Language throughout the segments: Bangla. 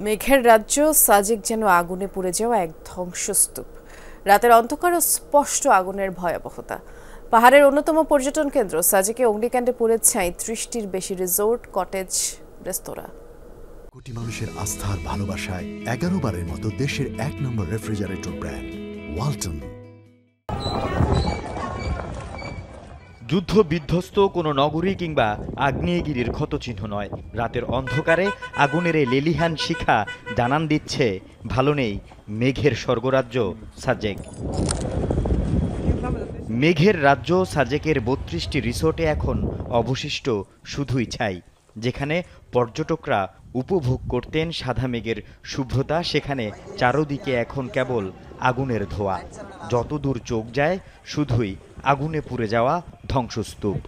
মেঘের রাজ্য সাজেক যেন আগুনে পুড়ে যাওয়া এক ধ্বংসস্তূপ। রাতের অন্ধকার ও স্পষ্ট আগুনের ভয়াবহতা। পাহাড়ের অন্যতম পর্যটন কেন্দ্র সাজেকে অগ্নিকাণ্ডে পুড়ে ছাই ৩০টির বেশি রিসোর্ট, কটেজ, রেস্তোরাঁ। কোটি মানুষের আস্থার ভালোবাসায় 11 বারের মতো দেশের 1 নম্বর রেফ্রিজারেটর ব্র্যান্ড ওয়ালটন। যুদ্ধ বিধ্বস্ত কোনো নগরী কিংবা আগ্নেয়গিরির ক্ষতচিহ্ন নয়, রাতের অন্ধকারে আগুনের এই লেলিহান শিখা জানান দিচ্ছে ভালো নেই মেঘের স্বর্গরাজ্য সাজেক। মেঘের রাজ্য সাজেকের ৩২টি রিসোর্টে এখন অবশিষ্ট শুধুই ছাই। যেখানে পর্যটকরা উপভোগ করতেন সাদা মেঘের শুভ্রতা, সেখানে চারদিকে এখন কেবল আগুনের ধোঁয়া। যতদূর চোখ যায় শুধুই আগুনে পুড়ে যাওয়া ধ্বংসস্তূপ।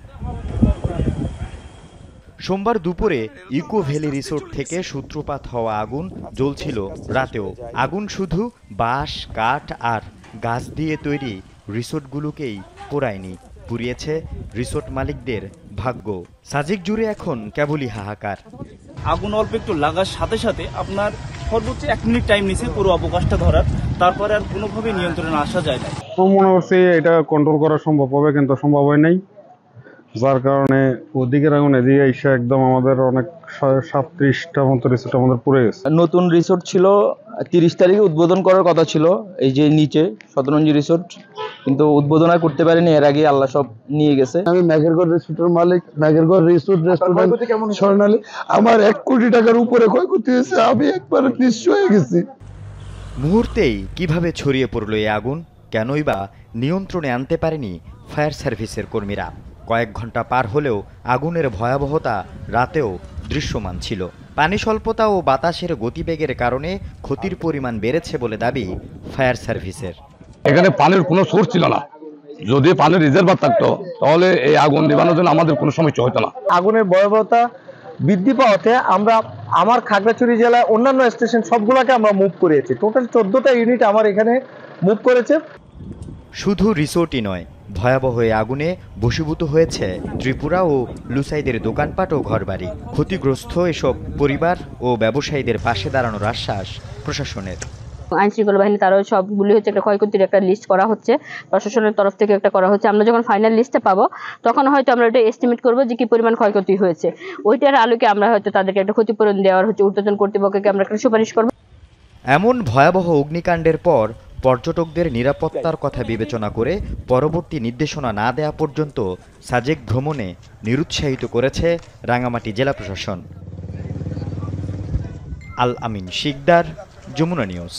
সোমবার দুপুরে ইকো ভ্যালি রিসোর্ট থেকে সূত্রপাত হওয়া আগুন জ্বলছিল রাতেও। আগুন শুধু বাঁশ, কাঠ আর গাছ দিয়ে তৈরি রিসোর্টগুলোকেই পোড়ায়নি, পুড়িয়েছে রিসোর্ট মালিকদের ভাগ্য। সাজেক জুড়ে এখন কেবলই হাহাকার। আগুন অল্প একটু লাগার সাথে সাথে আপনার সর্বোচ্চ 1 মিনিট টাইম নিছে পুরো অবকাশটা ধরার, তারপরে আর কোনোভাবে নিয়ন্ত্রণে আসা যায় না। মনে করছি এটা কন্ট্রোল করা সম্ভব হবে, কিন্তু সম্ভব হয় নাই, যার কারণে ওদিকের আগুন এদিকে এসে একদম আমাদের অনেক 37টা মতো রিসোর্ট আমাদের পুড়ে গেছে। নতুন রিসোর্ট ছিল 30 তারিখে উদ্বোধন করার কথা ছিল, এই যে নিচে শতরঞ্জি রিসোর্ট, কিন্তু উদ্বোধন আর করতে পারিনি। এর আগে আল্লাহ সব নিয়ে গেছে। আমি মেঘেরগড় রিসোর্টের মালিক, মেঘেরগড় রিসোর্ট রেস্টুরেন্ট স্বর্ণালী। আমার 1 কোটি টাকার উপরে ক্ষয়ক্ষতি হয়েছে, আমি একবার নিঃস্ব হয়ে গেছি। মুহূর্তেই কিভাবে ছড়িয়ে পড়ল এই আগুন, কেনই বা নিয়ন্ত্রণে আনতে পারেনি ফায়ার সার্ভিসের কর্মীরা। কয়েক ঘন্টা পার হলেও আগুনের ভয়াবহতা রাতেও দৃশ্যমান ছিল। পানি স্বল্পতা ও বাতাসের গতিবেগের কারণে ক্ষতির পরিমাণ বেড়েছে বলে দাবি ফায়ার সার্ভিসের। এখানে পানির কোনো সোর্স ছিল না, যদি পানির রিজার্ভার থাকতো তাহলে এই আগুন নিবানোর জন্য আমাদের কোনো সমস্যা হতো না। আগুনের ভয়াবহতা বৃদ্ধি পাওয়াতে আমরা আমার খাগড়াছড়ি জেলায় অন্যান্য স্টেশন সবগুলোকে আমরা মুভ করিয়েছি। টোটাল 14টা ইউনিট আমার এখানে মুভ করেছে। শুধু রিসোর্টই নয়, ভয়াবহ এই আগুনে বশীভূত হয়েছে ত্রিপুরা ও লুসাইদের দোকানপাট ও ঘরবাড়ি। ক্ষতিগ্রস্ত এসব পরিবার ও ব্যবসায়ীদের পাশে দাঁড়ানোর আশ্বাস প্রশাসনের। আইন শৃঙ্খলা বাহিনী তারাও সবগুলি হচ্ছে একটা ক্ষয়ক্ষতির একটা লিস্ট করা হচ্ছে, প্রশাসনের তরফ থেকে একটা করা হচ্ছে। আমরা যখন ফাইনাল লিস্টে পাবো তখন হয়তো আমরা এটা এস্টিমেট করবো যে কি পরিমাণ ক্ষয়ক্ষতি হয়েছে। ওইটার আলোকে আমরা হয়তো তাদেরকে একটা ক্ষতিপূরণ দেওয়ার হচ্ছে ঊর্ধ্বতন কর্তৃপক্ষকে আমরা একটা সুপারিশ করবো। এমন ভয়াবহ অগ্নিকাণ্ডের পর পর্যটকদের নিরাপত্তার কথা বিবেচনা করে পরবর্তী নির্দেশনা না দেয়া পর্যন্ত সাজেক ভ্রমণে নিরুৎসাহিত করেছে রাঙামাটি জেলা প্রশাসন। আল আমিন শিকদার, যমুনা নিউজ।